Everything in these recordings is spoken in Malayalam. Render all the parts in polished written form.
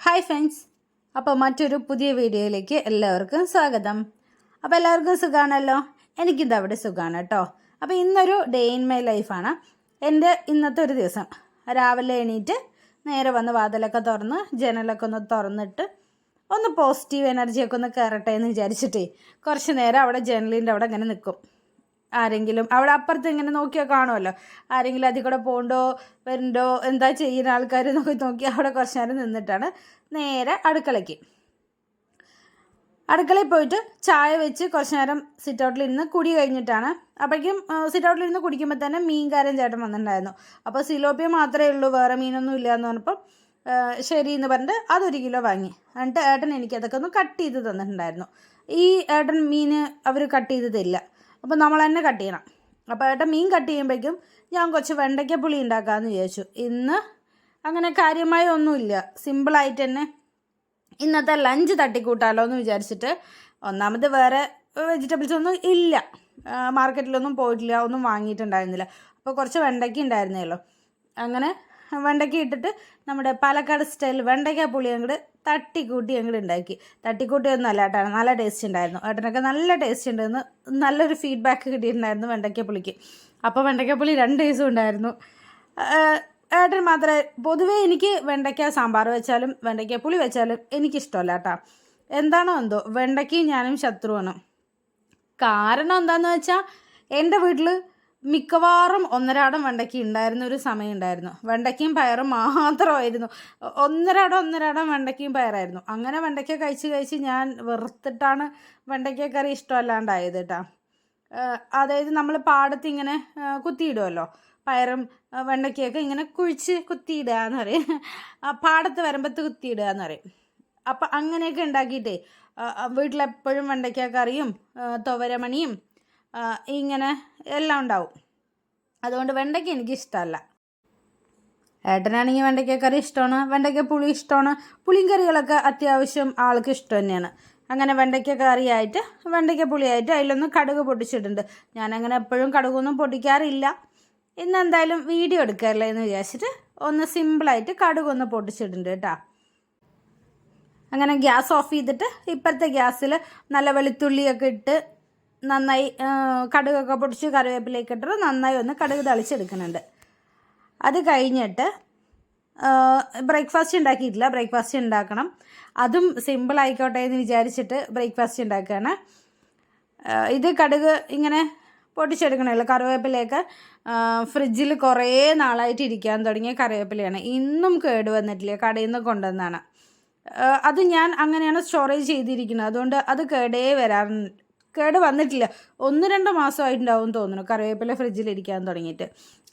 ഹായ് ഫ്രണ്ട്സ്, അപ്പോൾ മറ്റൊരു പുതിയ വീഡിയോയിലേക്ക് എല്ലാവർക്കും സ്വാഗതം. അപ്പോൾ എല്ലാവർക്കും സുഖമാണല്ലോ? എനിക്കിത് അവിടെ സുഖമാണ് കേട്ടോ. അപ്പോൾ ഇന്നൊരു ഡേ ഇൻ മൈ ലൈഫാണ്. എൻ്റെ ഇന്നത്തെ ഒരു ദിവസം രാവിലെ എണീറ്റ് നേരെ വന്ന് വാതിലൊക്കെ തുറന്ന് ജനലൊക്കെ ഒന്ന് തുറന്നിട്ട് ഒന്ന് പോസിറ്റീവ് എനർജിയൊക്കെ ഒന്ന് കയറട്ടെ എന്ന് വിചാരിച്ചിട്ടേ കുറച്ച് നേരം അവിടെ ജനലിൻ്റെ അവിടെ ഇങ്ങനെ നിൽക്കും. ആരെങ്കിലും അവിടെ അപ്പുറത്ത് ഇങ്ങനെ നോക്കിയാൽ കാണുമല്ലോ, ആരെങ്കിലും അതിൽ കൂടെ പോകണ്ടോ വരുന്നുണ്ടോ എന്താ ചെയ്യുന്ന ആൾക്കാർ നോക്കി അവിടെ കുറച്ച് നേരം നിന്നിട്ടാണ് നേരെ അടുക്കളയിൽ പോയിട്ട് ചായ വെച്ച് കുറച്ച് നേരം സിറ്റ് ഔട്ടിലിരുന്ന് കുടി കഴിഞ്ഞിട്ടാണ്. അപ്പോഴേക്കും സിറ്റ് ഔട്ടിലിരുന്ന് കുടിക്കുമ്പോൾ തന്നെ മീൻകാരൻ ചേട്ടൻ വന്നിട്ടുണ്ടായിരുന്നു. അപ്പോൾ സിലോപ്പിയ മാത്രമേ ഉള്ളൂ, വേറെ മീനൊന്നും ഇല്ല എന്ന് പറഞ്ഞപ്പോൾ ശരി എന്ന് പറഞ്ഞിട്ട് അതൊരു കിലോ വാങ്ങി. എന്നിട്ട് ഏട്ടൻ എനിക്കതൊക്കെ ഒന്ന് കട്ട് ചെയ്ത് തന്നിട്ടുണ്ടായിരുന്നു. ഈ ഏട്ടൻ മീൻ അവർ കട്ട് ചെയ്ത് തരില്ല, അപ്പോൾ നമ്മൾ തന്നെ കട്ട് ചെയ്യണം. അപ്പോൾ ഏട്ടൻ മീൻ കട്ട് ചെയ്യുമ്പോഴേക്കും ഞാൻ കുറച്ച് വെണ്ടയ്ക്ക പുളി ഉണ്ടാക്കാമെന്ന് വിചാരിച്ചു. ഇന്ന് അങ്ങനെ കാര്യമായ ഒന്നുമില്ല, സിമ്പിളായിട്ട് തന്നെ ഇന്നത്തെ ലഞ്ച് തട്ടിക്കൂട്ടാലോ എന്ന് വിചാരിച്ചിട്ട്. ഒന്നാമത് വേറെ വെജിറ്റബിൾസ് ഒന്നും ഇല്ല, മാർക്കറ്റിലൊന്നും പോയിട്ടില്ല, ഒന്നും വാങ്ങിയിട്ടുണ്ടായിരുന്നില്ല. അപ്പോൾ കുറച്ച് വെണ്ടയ്ക്ക ഉണ്ടായിരുന്നല്ലോ, അങ്ങനെ വെണ്ടയ്ക്ക ഇട്ടിട്ട് നമ്മുടെ പാലക്കാട് സ്റ്റൈൽ വെണ്ടയ്ക്ക പുളി അങ്ങോട്ട് തട്ടിക്കൂട്ടി അങ്ങോട്ട് ഉണ്ടാക്കി. തട്ടിക്കൂട്ടിയൊന്നും അല്ല ഏട്ടാണ്, നല്ല ടേസ്റ്റ് ഉണ്ടായിരുന്നു. ഏട്ടനൊക്കെ നല്ല ടേസ്റ്റ് ഉണ്ടെന്ന് നല്ലൊരു ഫീഡ്ബാക്ക് കിട്ടിയിട്ടുണ്ടായിരുന്നു വെണ്ടയ്ക്ക പുളിക്ക്. അപ്പോൾ വെണ്ടയ്ക്ക പുളി 2 ദിവസം ഉണ്ടായിരുന്നു. ഏട്ടൻ മാത്രമേ, പൊതുവേ എനിക്ക് വെണ്ടയ്ക്ക സാമ്പാർ വെച്ചാലും വെണ്ടയ്ക്ക പുളി വെച്ചാലും എനിക്കിഷ്ടമല്ല കേട്ടോ. എന്താണോ എന്തോ വെണ്ടയ്ക്കയും ഞാനും ശത്രുവാണ്. കാരണം എന്താണെന്ന് വെച്ചാൽ എൻ്റെ വീട്ടിൽ മിക്കവാറും ഒന്നരാടം വെണ്ടയ്ക്ക ഉണ്ടായിരുന്ന ഒരു സമയം ഉണ്ടായിരുന്നു. വെണ്ടയ്ക്കയും പയറും മാത്രമായിരുന്നു, ഒന്നരാടം വെണ്ടയ്ക്കയും പയറായിരുന്നു. അങ്ങനെ വെണ്ടയ്ക്ക കഴിച്ച് ഞാൻ വെറുത്തിട്ടാണ് വെണ്ടയ്ക്ക കറി ഇഷ്ടമല്ലാണ്ടായത് കേട്ടോ. അതായത് നമ്മൾ പാടത്ത് ഇങ്ങനെ കുത്തിയിടുമല്ലോ, പയറും വെണ്ടയ്ക്കയൊക്കെ ഇങ്ങനെ കുഴിച്ച് കുത്തിയിടുക എന്ന് പറയും, പാടത്ത് വരുമ്പത്ത് കുത്തിയിടുക എന്ന് പറയും. അപ്പം അങ്ങനെയൊക്കെ ഉണ്ടാക്കിയിട്ടേ വീട്ടിലെപ്പോഴും വെണ്ടയ്ക്ക കറിയും തുവരമണിയും ഇങ്ങനെ എല്ലാം ഉണ്ടാവും. അതുകൊണ്ട് വെണ്ടയ്ക്ക എനിക്കിഷ്ടമല്ല. ഏട്ടനാണെങ്കിൽ വെണ്ടയ്ക്ക കറി ഇഷ്ടമാണ്, വെണ്ടയ്ക്ക പുളി ഇഷ്ടമാണ്. പുളിയും കറികളൊക്കെ അത്യാവശ്യം ആൾക്ക് ഇഷ്ടം തന്നെയാണ്. അങ്ങനെ വെണ്ടയ്ക്ക കറിയായിട്ട് വെണ്ടയ്ക്ക പുളിയായിട്ട് അതിലൊന്ന് കടുക് പൊട്ടിച്ചിട്ടുണ്ട്. ഞാനങ്ങനെ എപ്പോഴും കടുകൊന്നും പൊട്ടിക്കാറില്ല, ഇന്ന് എന്തായാലും വീഡിയോ എടുക്കാറില്ല എന്ന് വിചാരിച്ചിട്ട് ഒന്ന് സിമ്പിളായിട്ട് കടുകൊന്ന് പൊട്ടിച്ചിട്ടുണ്ട് കേട്ടോ. അങ്ങനെ ഗ്യാസ് ഓഫ് ചെയ്തിട്ട് ഇപ്പോഴത്തെ ഗ്യാസിൽ നല്ല വെളുത്തുള്ളിയൊക്കെ ഇട്ട് നന്നായി കടുകൊക്കെ പൊടിച്ച് കറിവേപ്പിലേക്ക് ഇട്ടിട്ട് നന്നായി ഒന്ന് കടുക് തളിച്ചെടുക്കുന്നുണ്ട്. അത് കഴിഞ്ഞിട്ട് ബ്രേക്ക്ഫാസ്റ്റ് ഉണ്ടാക്കിയിട്ടില്ല, ബ്രേക്ക്ഫാസ്റ്റ് ഉണ്ടാക്കണം. അതും സിമ്പിളായിക്കോട്ടെ എന്ന് വിചാരിച്ചിട്ട് ബ്രേക്ക്ഫാസ്റ്റ് ഉണ്ടാക്കുകയാണ്. ഇത് കടുക് ഇങ്ങനെ പൊട്ടിച്ചെടുക്കണമല്ലോ. കറിവേപ്പിലയൊക്കെ ഫ്രിഡ്ജിൽ കുറേ നാളായിട്ട് ഇരിക്കാൻ തുടങ്ങിയ കറിവേപ്പിലയാണ്, ഇന്നും കേടുവന്നിട്ടില്ല, കടയിൽ നിന്ന് കൊണ്ടുവന്നാണ്. അത് ഞാൻ അങ്ങനെയാണ് സ്റ്റോറേജ് ചെയ്തിരിക്കുന്നത്, അതുകൊണ്ട് അത് കേട് വന്നിട്ടില്ല. 1-2 മാസമായിട്ടുണ്ടാവും തോന്നുന്നു കറിവേപ്പില ഫ്രിഡ്ജിലിരിക്കാൻ തുടങ്ങിയിട്ട്.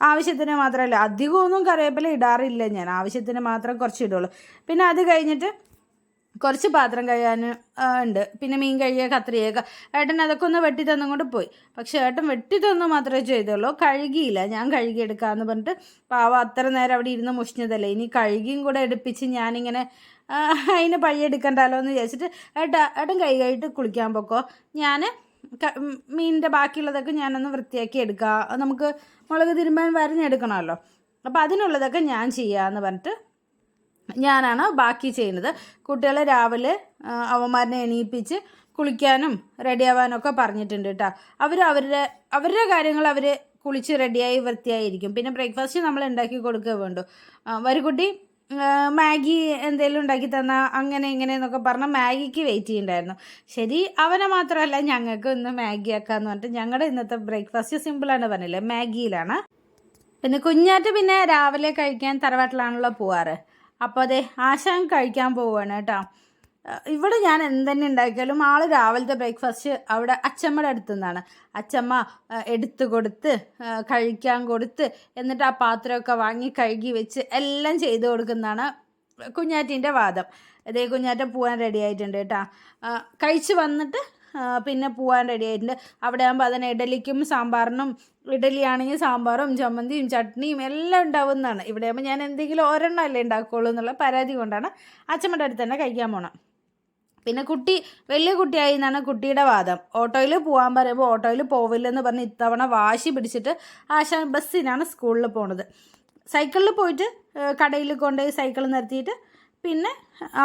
ആവശ്യത്തിന് മാത്രമല്ല, അധികമൊന്നും കറിവേപ്പില ഇടാറില്ല ഞാൻ, ആവശ്യത്തിന് മാത്രം കുറച്ച് ഇടുള്ളൂ. പിന്നെ അത് കഴിഞ്ഞിട്ട് കുറച്ച് പാത്രം കഴുകാൻ ഉണ്ട്, പിന്നെ മീൻ കഴുകിയ കത്രിയൊക്കെ. ഏട്ടൻ അതൊക്കെ ഒന്ന് വെട്ടി തന്നും കൊണ്ട് പോയി. പക്ഷേ ഏട്ടൻ വെട്ടി തന്നു മാത്രമേ ചെയ്തുള്ളൂ, കഴുകിയില്ല. ഞാൻ കഴുകിയെടുക്കാമെന്ന് പറഞ്ഞിട്ട് പാവം അത്ര നേരം അവിടെ ഇരുന്ന് മുഷിഞ്ഞതല്ലേ, ഇനി കഴുകിയും കൂടെ എടുപ്പിച്ച് ഞാനിങ്ങനെ അതിന് പഴിയെടുക്കണ്ടല്ലോ എന്ന് വിചാരിച്ചിട്ട് ഏട്ടൻ കൈ കഴിയിട്ട് കുളിക്കാൻ പോക്കോ, ഞാൻ മീനിൻ്റെ ബാക്കിയുള്ളതൊക്കെ ഞാനൊന്ന് വൃത്തിയാക്കി എടുക്കാം, നമുക്ക് മുളക് തിരുമ്പാൻ വരഞ്ഞെടുക്കണമല്ലോ, അപ്പോൾ അതിനുള്ളതൊക്കെ ഞാൻ ചെയ്യാമെന്ന് പറഞ്ഞിട്ട് ഞാനാണ് ബാക്കി ചെയ്യുന്നത്. കുട്ടികളെ രാവിലെ അവന്മാരനെ എണീപ്പിച്ച് കുളിക്കാനും റെഡിയാവാനൊക്കെ പറഞ്ഞിട്ടുണ്ട് കേട്ടോ. അവരുടെ കാര്യങ്ങൾ അവർ കുളിച്ച് റെഡിയായി വൃത്തിയായിരിക്കും. പിന്നെ ബ്രേക്ക്ഫാസ്റ്റ് നമ്മൾ ഉണ്ടാക്കി കൊടുക്കുക വേണ്ടു. വരികുട്ടി മാഗി എന്തെങ്കിലും ഉണ്ടാക്കി തന്നാൽ അങ്ങനെ ഇങ്ങനെ എന്നൊക്കെ പറഞ്ഞാൽ മാഗിക്ക് വെയിറ്റ് ചെയ്യുന്നുണ്ടായിരുന്നു. ശരി, അവനെ മാത്രമല്ല ഞങ്ങൾക്ക് ഇന്ന് മാഗി ആക്കാമെന്ന് പറഞ്ഞിട്ട് ഞങ്ങളുടെ ഇന്നത്തെ ബ്രേക്ക്ഫാസ്റ്റ് സിമ്പിളാണ് പറഞ്ഞില്ലേ, മാഗിയിലാണ്. പിന്നെ കുഞ്ഞാറ്റ് പിന്നെ രാവിലെ കഴിക്കാൻ തറവാട്ടിലാണല്ലോ പോവാറ്. അപ്പോൾ അതെ ആശാൻ കഴിക്കാൻ പോവുകയാണ് കേട്ടോ. ഇവിടെ ഞാൻ എന്തെന്നെ ഉണ്ടാക്കിയാലും ആൾ രാവിലത്തെ ബ്രേക്ക്ഫാസ്റ്റ് അവിടെ അച്ചമ്മയുടെ അടുത്തു നിന്നാണ്. അച്ചമ്മ എടുത്തു കൊടുത്ത് കഴിക്കാൻ കൊടുത്ത് എന്നിട്ട് ആ പാത്രമൊക്കെ വാങ്ങി കഴുകി വെച്ച് എല്ലാം ചെയ്ത് കൊടുക്കുന്നതാണ് കുഞ്ഞാറ്റിൻ്റെ വാദം. അതേ കുഞ്ഞാറ്റ പോകാൻ റെഡി ആയിട്ടുണ്ട് കേട്ടോ. കഴിച്ച് വന്നിട്ട് പിന്നെ പോകാൻ റെഡി ആയിട്ടുണ്ട്. അവിടെ ആകുമ്പോൾ അതിന് ഇഡലിക്കും സാമ്പാറിനും, ഇഡലിയാണെങ്കിൽ സാമ്പാറും ചമ്മന്തിയും ചട്നിയും എല്ലാം ഉണ്ടാവുന്നതാണ്. ഇവിടെ ആകുമ്പോൾ ഞാൻ എന്തെങ്കിലും ഒരെണ്ണം അല്ലേ ഉണ്ടാക്കുകയുള്ളൂ എന്നുള്ള പരാതി കൊണ്ടാണ് അച്ചമ്മയുടെ അടുത്ത് തന്നെ കഴിക്കാൻ പോകണം. പിന്നെ വലിയ കുട്ടിയായി എന്നാണ് കുട്ടിയുടെ വാദം. ഓട്ടോയിൽ പോകാൻ പറയുമ്പോൾ ഓട്ടോയിൽ പോവില്ലെന്ന് പറഞ്ഞ് ഇത്തവണ വാശി പിടിച്ചിട്ട് ആശാൻ ബസ്സിനാണ് സ്കൂളിൽ പോണത്. സൈക്കിളിൽ പോയിട്ട് കടയിൽ കൊണ്ടുപോയി സൈക്കിൾ നിർത്തിയിട്ട് പിന്നെ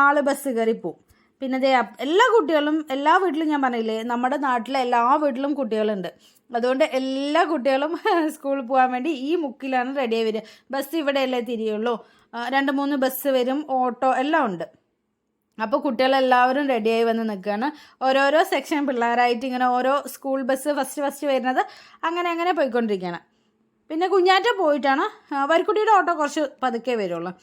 ആൾ ബസ് കയറി പോവും. പിന്നെ ദേ എല്ലാ കുട്ടികളും എല്ലാ വീട്ടിലും ഞാൻ പറഞ്ഞില്ലേ, നമ്മുടെ നാട്ടിലെ എല്ലാ വീട്ടിലും കുട്ടികളുണ്ട്. അതുകൊണ്ട് എല്ലാ കുട്ടികളും സ്കൂളിൽ പോകാൻ വേണ്ടി ഈ മുക്കിലാണ് റെഡിയായി വരിക. ബസ് ഇവിടെയല്ലേ തിരിയുള്ളൂ, 2-3 ബസ് വരും, ഓട്ടോ എല്ലാം ഉണ്ട്. അപ്പോൾ കുട്ടികളെല്ലാവരും റെഡിയായി വന്ന് നിൽക്കുകയാണ്. ഓരോരോ സെക്ഷൻ പിള്ളേരായിട്ട് ഇങ്ങനെ ഓരോ സ്കൂൾ ബസ് ഫസ്റ്റ് വരുന്നത് അങ്ങനെ പോയിക്കൊണ്ടിരിക്കുകയാണ്. പിന്നെ കുഞ്ഞാറ്റ പോയിട്ടാണ്, വരിക്കുട്ടിയുടെ ഓട്ടോ കുറച്ച് പതുക്കെ വരുള്ളൂ.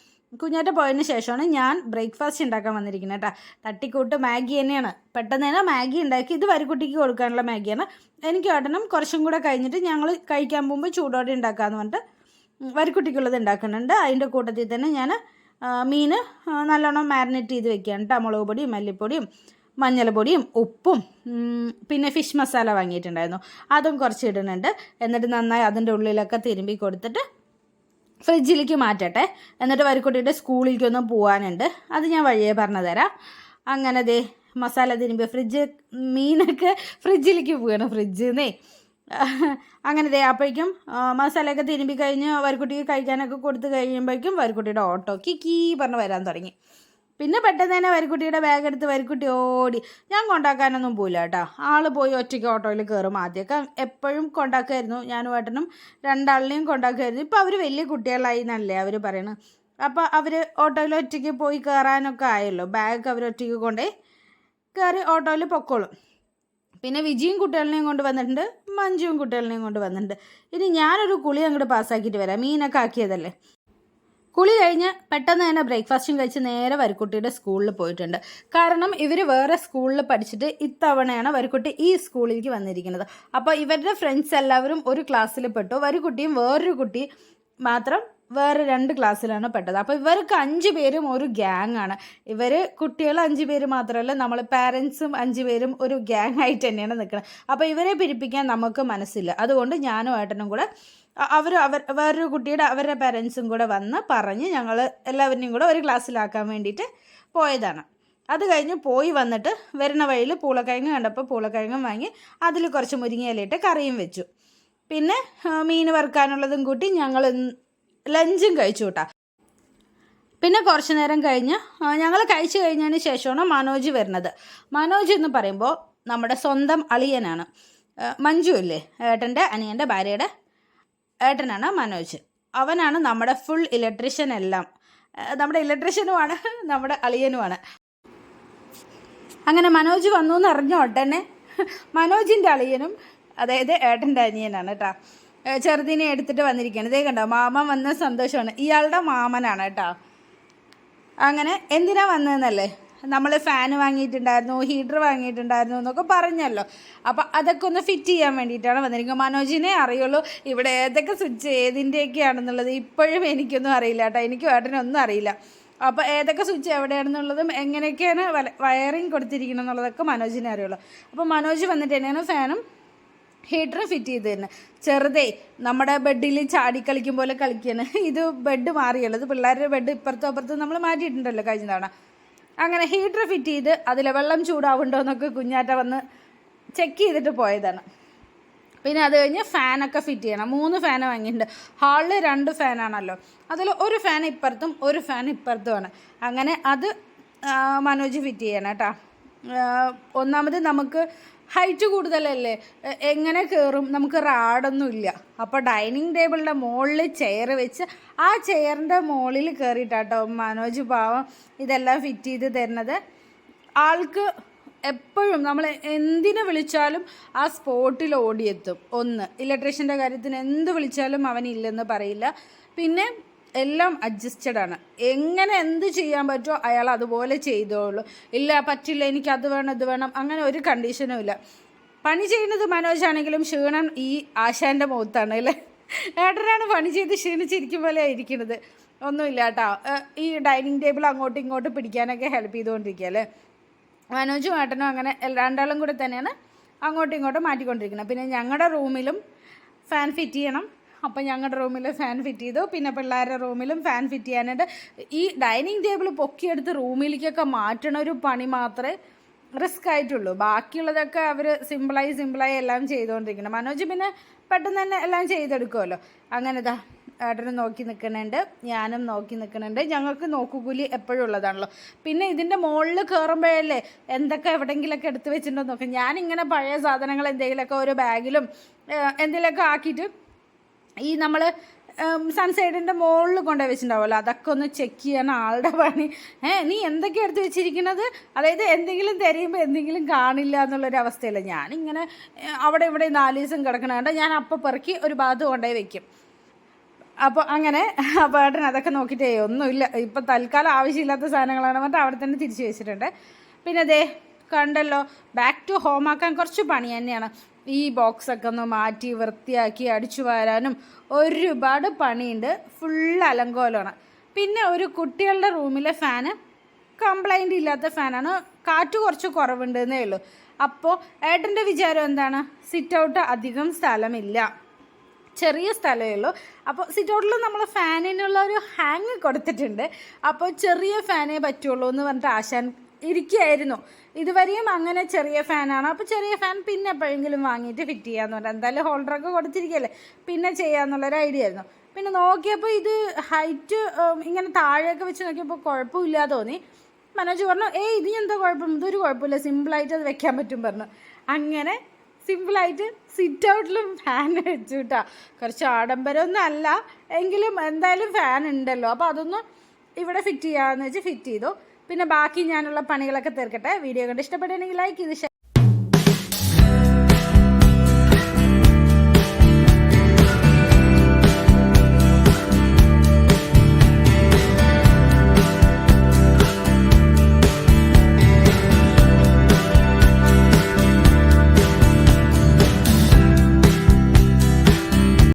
കുഞ്ഞാറ്റ പോയതിന് ശേഷമാണ് ഞാൻ ബ്രേക്ക്ഫാസ്റ്റ് ഉണ്ടാക്കാൻ വന്നിരിക്കുന്നത് കേട്ടോ. തട്ടിക്കൂട്ട് മാഗി തന്നെയാണ്. പെട്ടെന്ന് തന്നെ മാഗി ഉണ്ടാക്കി, ഇത് വരിക്കുട്ടിക്ക് കൊടുക്കാനുള്ള മാഗിയാണ്. എനിക്ക് ഏട്ടനും കുറച്ചും കൂടെ കഴിഞ്ഞിട്ട് ഞങ്ങൾ കഴിക്കാൻ പോകുമ്പോൾ ചൂടോടെ ഉണ്ടാക്കാമെന്ന് പറഞ്ഞിട്ട് വരിക്കുട്ടിക്കുള്ളത് ഉണ്ടാക്കുന്നുണ്ട്. അതിൻ്റെ കൂട്ടത്തിൽ തന്നെ ഞാൻ മീൻ നല്ലോണം മാരിനേറ്റ് ചെയ്ത് വെക്കുകയാണ് കേട്ടോ. മുളക് പൊടിയും മല്ലിപ്പൊടിയും മഞ്ഞൾപ്പൊടിയും ഉപ്പും പിന്നെ ഫിഷ് മസാല വാങ്ങിയിട്ടുണ്ടായിരുന്നു, അതും കുറച്ച് ഇടുന്നുണ്ട്. എന്നിട്ട് നന്നായി അതിൻ്റെ ഉള്ളിലൊക്കെ തിരുമ്പി കൊടുത്തിട്ട് ഫ്രിഡ്ജിലേക്ക് മാറ്റട്ടെ. എന്നിട്ട് വരിക്കുട്ടിയുടെ സ്കൂളിലേക്കൊന്നും പോകാനുണ്ട്, അത് ഞാൻ വഴിയേ പറഞ്ഞു തരാം. അങ്ങനെ ദേ മസാല തിരുമ്പി മീനൊക്കെ ഫ്രിഡ്ജിലേക്ക് പോവുകയാണ്, ഫ്രിഡ്ജിന്നേ. അങ്ങനെ ദേ അപ്പോഴേക്കും മസാലയൊക്കെ തിരുമ്പി കഴിഞ്ഞ് വരിക്കുട്ടിക്ക് കഴിക്കാനൊക്കെ കൊടുത്ത് കഴിയുമ്പോഴേക്കും വരിക്കുട്ടിയുടെ ഓട്ടോ കീ പറഞ്ഞ് വരാൻ തുടങ്ങി. പിന്നെ പെട്ടെന്ന് തന്നെ വരിക്കുട്ടിയുടെ ബാഗ് എടുത്ത് വരിക്കുട്ടി ഓടി. ഞാൻ കൊണ്ടാക്കാനൊന്നും പോയില്ല കേട്ടോ, ആൾ പോയി ഒറ്റയ്ക്ക് ഓട്ടോയിൽ കയറും. ആദ്യമൊക്കെ എപ്പോഴും കൊണ്ടാക്കുമായിരുന്നു, ഞാനും ഏട്ടനും 2 ആളിനെയും കൊണ്ടാക്കുമായിരുന്നു. ഇപ്പോൾ അവർ വലിയ കുട്ടികളായി എന്നല്ലേ അവർ പറയണത്. അപ്പോൾ അവർ ഓട്ടോയിൽ ഒറ്റയ്ക്ക് പോയി കയറാനൊക്കെ ആയല്ലോ, ബാഗ് അവർ ഒറ്റയ്ക്ക് കൊണ്ടേ കയറി ഓട്ടോയിൽ പൊക്കോളും. പിന്നെ വിജിയും കുട്ടികളിനെയും കൊണ്ട് വന്നിട്ടുണ്ട്, മഞ്ജുവും കുട്ടികളിനെയും കൊണ്ട് വന്നിട്ടുണ്ട്. ഇനി ഞാനൊരു കുളി അങ്ങോട്ട് പാസ്സാക്കിയിട്ട് വരാം, മീനൊക്കെ ആക്കിയതല്ലേ. കുളി കഴിഞ്ഞ് പെട്ടെന്ന് തന്നെ ബ്രേക്ക്ഫാസ്റ്റും കഴിച്ച് നേരെ വരിക്കുട്ടിയുടെ സ്കൂളിൽ പോയിട്ടുണ്ട്. കാരണം ഇവർ വേറെ സ്കൂളിൽ പഠിച്ചിട്ട് ഇത്തവണയാണ് വരിക്കുട്ടി ഈ സ്കൂളിലേക്ക് വന്നിരിക്കുന്നത്. അപ്പോൾ ഇവരുടെ ഫ്രണ്ട്സ് എല്ലാവരും ഒരു ക്ലാസ്സിൽ പെട്ടു, വരിക്കുട്ടിയും വേറൊരു കുട്ടി മാത്രം വേറെ 2 ക്ലാസ്സിലാണ് പെട്ടത്. അപ്പോൾ ഇവർക്ക് 5 പേരും ഒരു ഗ്യാങ് ആണ്. ഇവർ കുട്ടികൾ 5 പേര് മാത്രമല്ല, നമ്മൾ പാരൻസും 5 പേരും ഒരു ഗ്യാങ് ആയിട്ട് തന്നെയാണ് നിൽക്കുന്നത്. അപ്പോൾ ഇവരെ പിരിപ്പിക്കാൻ നമുക്ക് മനസ്സില്ല. അതുകൊണ്ട് ഞാനും ഏട്ടനും കൂടെ വേറൊരു കുട്ടിയുടെ അവരുടെ പാരൻസും കൂടെ വന്ന് പറഞ്ഞ് ഞങ്ങൾ എല്ലാവരെയും കൂടെ ഒരു ക്ലാസ്സിലാക്കാൻ വേണ്ടിയിട്ട് പോയതാണ്. അത് കഴിഞ്ഞ് പോയി വന്നിട്ട് വരുന്ന വഴിയിൽ പൂളക്കിഴങ്ങ് കണ്ടപ്പോൾ പൂളക്കിഴങ്ങും വാങ്ങി അതിൽ കുറച്ച് മുരിങ്ങയിലിട്ട് കറിയും വെച്ചു. പിന്നെ മീൻ വറുക്കാനുള്ളതും കൂട്ടി ഞങ്ങൾ ലഞ്ചും കഴിച്ചു കേട്ടോ. പിന്നെ കുറച്ച് നേരം കഴിഞ്ഞ് ഞങ്ങൾ കഴിച്ചു കഴിഞ്ഞതിന് ശേഷമാണ് മനോജ് വരുന്നത്. മനോജ് എന്ന് പറയുമ്പോൾ നമ്മുടെ സ്വന്തം അളിയനാണ്. മഞ്ജു ഇല്ലേ, ഏട്ടൻ്റെ അനിയൻ്റെ ഭാര്യയുടെ ഏട്ടനാണ് മനോജ്. അവനാണ് നമ്മുടെ ഫുൾ ഇലക്ട്രീഷ്യൻ എല്ലാം. നമ്മുടെ ഇലക്ട്രീഷ്യനുമാണ്, നമ്മുടെ അളിയനുമാണ്. അങ്ങനെ മനോജ് വന്നു എന്ന് അറിഞ്ഞ ഉടനെ മനോജിൻ്റെ അളിയനും അതായത് ഏട്ടൻ്റെ അനിയനാണ് കേട്ടോ, ചെറുതിനെ എടുത്തിട്ട് വന്നിരിക്കുകയാണ്. ഇതേ കണ്ടോ, മാമൻ വന്ന സന്തോഷമാണ്. ഇയാളുടെ മാമനാണ് കേട്ടോ. അങ്ങനെ എന്തിനാ വന്നതെന്നല്ലേ, നമ്മൾ ഫാൻ വാങ്ങിയിട്ടുണ്ടായിരുന്നു, ഹീറ്റർ വാങ്ങിയിട്ടുണ്ടായിരുന്നു എന്നൊക്കെ പറഞ്ഞല്ലോ. അപ്പോൾ അതൊക്കെ ഒന്ന് ഫിറ്റ് ചെയ്യാൻ വേണ്ടിയിട്ടാണ് വന്നിരിക്കുന്നത്. മനോജിനെ അറിയുള്ളൂ ഇവിടെ ഏതൊക്കെ സ്വിച്ച് ഏതിൻ്റെയൊക്കെയാണെന്നുള്ളത്. ഇപ്പോഴും എനിക്കൊന്നും അറിയില്ല കേട്ടോ, എനിക്ക് ഏട്ടനൊന്നും അറിയില്ല. അപ്പോൾ ഏതൊക്കെ സ്വിച്ച് എവിടെയാണെന്നുള്ളതും എങ്ങനെയൊക്കെയാണ് വയറിങ് കൊടുത്തിരിക്കണം എന്നുള്ളതൊക്കെ മനോജിനെ അറിയുള്ളൂ. അപ്പോൾ മനോജ് വന്നിട്ട് തന്നെയാണ് ഫാനും ഹീറ്റർ ഫിറ്റ് ചെയ്ത് തന്നെ. ചെറുതേ നമ്മുടെ ബെഡിൽ ചാടിക്കളിക്കും പോലെ കളിക്കുകയാണ്. ഇത് ബെഡ് മാറിയുള്ളത്, പിള്ളേരുടെ ബെഡ് ഇപ്പുറത്തും അപ്പുറത്തും നമ്മൾ മാറ്റിയിട്ടുണ്ടല്ലോ കഴിഞ്ഞ തവണ. അങ്ങനെ ഹീറ്റർ ഫിറ്റ് ചെയ്ത് അതിലെ വെള്ളം ചൂടാവുണ്ടോ എന്നൊക്കെ കുഞ്ഞാറ്റ വന്ന് ചെക്ക് ചെയ്തിട്ട് പോയതാണ്. പിന്നെ അത് കഴിഞ്ഞ് ഫാനൊക്കെ ഫിറ്റ് ചെയ്യണം. 3 ഫാൻ വാങ്ങിയിട്ടുണ്ട്. ഹാളിൽ 2 ഫാനാണല്ലോ, അതിൽ ഒരു ഫാൻ ഇപ്പുറത്തും ഒരു ഫാൻ ഇപ്പുറത്തുമാണ്. അങ്ങനെ അത് മനോജ് ഫിറ്റ് ചെയ്യണം കേട്ടോ. ഒന്നാമത് നമുക്ക് ഹൈറ്റ് കൂടുതലല്ലേ, എങ്ങനെ കയറും, നമുക്ക് റാഡൊന്നുമില്ല. അപ്പോൾ ഡൈനിങ് ടേബിളിൻ്റെ മുകളിൽ ചെയർ വെച്ച് ആ ചെയറിൻ്റെ മുകളിൽ കയറിയിട്ടാട്ടോ മനോജ് പാവം ഇതെല്ലാം ഫിറ്റ് ചെയ്ത് തരുന്നത്. ആൾക്ക് എപ്പോഴും നമ്മൾ എന്തിനു വിളിച്ചാലും ആ സ്പോട്ടിൽ ഓടിയെത്തും. ഇലക്ട്രീഷ്യൻ്റെ കാര്യത്തിന് എന്ത് വിളിച്ചാലും അവനില്ലെന്ന് പറയില്ല. പിന്നെ എല്ലാം അഡ്ജസ്റ്റഡ് ആണ്. എങ്ങനെ എന്ത് ചെയ്യാൻ പറ്റുമോ അയാൾ അതുപോലെ ചെയ്തോളൂ. ഇല്ല പറ്റില്ല, എനിക്ക് അത് വേണം ഇത് വേണം, അങ്ങനെ ഒരു കണ്ടീഷനും ഇല്ല. പണി ചെയ്യുന്നത് മനോജാണെങ്കിലും ക്ഷീണം ഈ ആശാൻ്റെ മുഖത്താണ് അല്ലേ. ഏട്ടനാണ് പണി ചെയ്ത് ക്ഷീണിച്ചിരിക്കും പോലെ ഇരിക്കുന്നത്. ഒന്നുമില്ല കേട്ടോ, ഈ ഡൈനിങ് ടേബിൾ അങ്ങോട്ടും ഇങ്ങോട്ടും പിടിക്കാനൊക്കെ ഹെൽപ്പ് ചെയ്തുകൊണ്ടിരിക്കുക അല്ലേ. മനോജും ഏട്ടനും അങ്ങനെ 2 ആളും കൂടെ തന്നെയാണ് അങ്ങോട്ടും ഇങ്ങോട്ടും മാറ്റിക്കൊണ്ടിരിക്കുന്നത്. പിന്നെ ഞങ്ങളുടെ റൂമിലും ഫാൻ ഫിറ്റ് ചെയ്യണം. അപ്പോൾ ഞങ്ങളുടെ റൂമിൽ ഫാൻ ഫിറ്റ് ചെയ്തു. പിന്നെ പിള്ളേരുടെ റൂമിലും ഫാൻ ഫിറ്റ് ചെയ്യാനായിട്ട് ഈ ഡൈനിങ് ടേബിൾ പൊക്കിയെടുത്ത് റൂമിലേക്കൊക്കെ മാറ്റണ ഒരു പണി മാത്രമേ റിസ്ക് ആയിട്ടുള്ളൂ. ബാക്കിയുള്ളതൊക്കെ അവർ സിമ്പിളായി എല്ലാം ചെയ്തുകൊണ്ടിരിക്കണം. മനോജ് പിന്നെ പെട്ടെന്ന് തന്നെ എല്ലാം ചെയ്തെടുക്കുമല്ലോ. അങ്ങനെ ഏട്ടനും നോക്കി നിൽക്കുന്നുണ്ട്, ഞാനും നോക്കി നിൽക്കുന്നുണ്ട്. ഞങ്ങൾക്ക് നോക്കുകൂലി എപ്പോഴും ഉള്ളതാണല്ലോ. പിന്നെ ഇതിൻ്റെ മുകളിൽ കയറുമ്പോഴല്ലേ എന്തൊക്കെ എവിടെയെങ്കിലുമൊക്കെ എടുത്ത് വെച്ചിട്ടുണ്ടോ നോക്കാം. ഞാനിങ്ങനെ പഴയ സാധനങ്ങൾ എന്തെങ്കിലുമൊക്കെ ഒരു ബാഗിലും എന്തെങ്കിലുമൊക്കെ ആക്കിയിട്ട് ഈ നമ്മൾ സൺസൈഡിൻ്റെ മുകളിൽ കൊണ്ടുപോയി വെച്ചിട്ടുണ്ടാവുമല്ലോ, അതൊക്കെ ഒന്ന് ചെക്ക് ചെയ്യാൻ ആളുടെ പണി. നീ എന്തൊക്കെ എടുത്ത് വെച്ചിരിക്കുന്നത്, അതായത് എന്തെങ്കിലും തിരയുമ്പോൾ എന്തെങ്കിലും കാണില്ല എന്നുള്ളൊരവസ്ഥയില്ല. ഞാനിങ്ങനെ അവിടെ ഇവിടെ 4 ദിവസം കിടക്കണ ഞാൻ അപ്പം പെറുക്കി ഒരു ഭാഗത്ത് കൊണ്ടുപോയി വെക്കും. അപ്പോൾ അങ്ങനെ അപ്പോൾ ഏട്ടൻ അതൊക്കെ നോക്കിയിട്ടേ ഒന്നുമില്ല, ഇപ്പം തൽക്കാലം ആവശ്യമില്ലാത്ത സാധനങ്ങളാണ് മറ്റേ അവിടെ തന്നെ തിരിച്ച് വെച്ചിട്ടുണ്ട്. പിന്നെ ദേ കണ്ടല്ലോ, ബാക്ക് ടു ഹോം ആക്കാൻ കുറച്ച് പണി തന്നെയാണ്. ഈ ബോക്സൊക്കെ ഒന്ന് മാറ്റി വൃത്തിയാക്കി അടിച്ചു വാരാനും ഒരുപാട് പണിയുണ്ട്. ഫുൾ അലങ്കോലമാണ്. പിന്നെ ഒരു കുട്ടികളുടെ റൂമിലെ ഫാന് കംപ്ലൈൻ്റ് ഇല്ലാത്ത ഫാനാണ്, കാറ്റ് കുറച്ച് കുറവുണ്ടെന്നേ ഉള്ളൂ. അപ്പോൾ ഏട്ടൻ്റെ വിചാരം എന്താണ്, സിറ്റ് ഔട്ട് അധികം സ്ഥലമില്ല, ചെറിയ സ്ഥലമേ ഉള്ളൂ. അപ്പോൾ സിറ്റ് ഔട്ടിൽ നമ്മൾ ഫാനിനുള്ള ഒരു ഹാങ് കൊടുത്തിട്ടുണ്ട്. അപ്പോൾ ചെറിയ ഫാനേ പറ്റുള്ളൂ എന്ന് പറഞ്ഞിട്ട് ആശാൻ ഇരിക്കുകയായിരുന്നു. ഇതുവരെയും അങ്ങനെ ചെറിയ ഫാനാണ്. അപ്പോൾ ചെറിയ ഫാൻ പിന്നെ എപ്പോഴെങ്കിലും വാങ്ങിയിട്ട് ഫിറ്റ് ചെയ്യാമെന്ന് പറഞ്ഞാൽ, എന്തായാലും ഹോൾഡറൊക്കെ കൊടുത്തിരിക്കുകയല്ലേ, പിന്നെ ചെയ്യാമെന്നുള്ളൊരു ഐഡിയ ആയിരുന്നു. പിന്നെ നോക്കിയപ്പോൾ ഇത് ഹൈറ്റ് ഇങ്ങനെ താഴെയൊക്കെ വെച്ച് നോക്കിയപ്പോൾ കുഴപ്പമില്ല തോന്നി. മനോജ് പറഞ്ഞു, ഇത് എന്താ കുഴപ്പം, ഇതൊരു കുഴപ്പമില്ല, സിമ്പിളായിട്ട് അത് വെക്കാൻ പറ്റും പറഞ്ഞു. അങ്ങനെ സിമ്പിളായിട്ട് സിറ്റ് ഔട്ടിലും ഫാൻ വെച്ചു കേട്ടോ. കുറച്ച് ആഡംബരമൊന്നും അല്ല എങ്കിലും എന്തായാലും ഫാൻ ഉണ്ടല്ലോ, അപ്പോൾ അതൊന്ന് ഇവിടെ ഫിറ്റ് ചെയ്യാമെന്ന് വെച്ച് ഫിറ്റ് ചെയ്തു. പിന്നെ ബാക്കി ഞാനുള്ള പണികളൊക്കെ തീർക്കട്ടെ. വീഡിയോ കണ്ട് ഇഷ്ടപ്പെട്ടുണ്ടെങ്കിൽ ലൈക്ക് ചെയ്ത്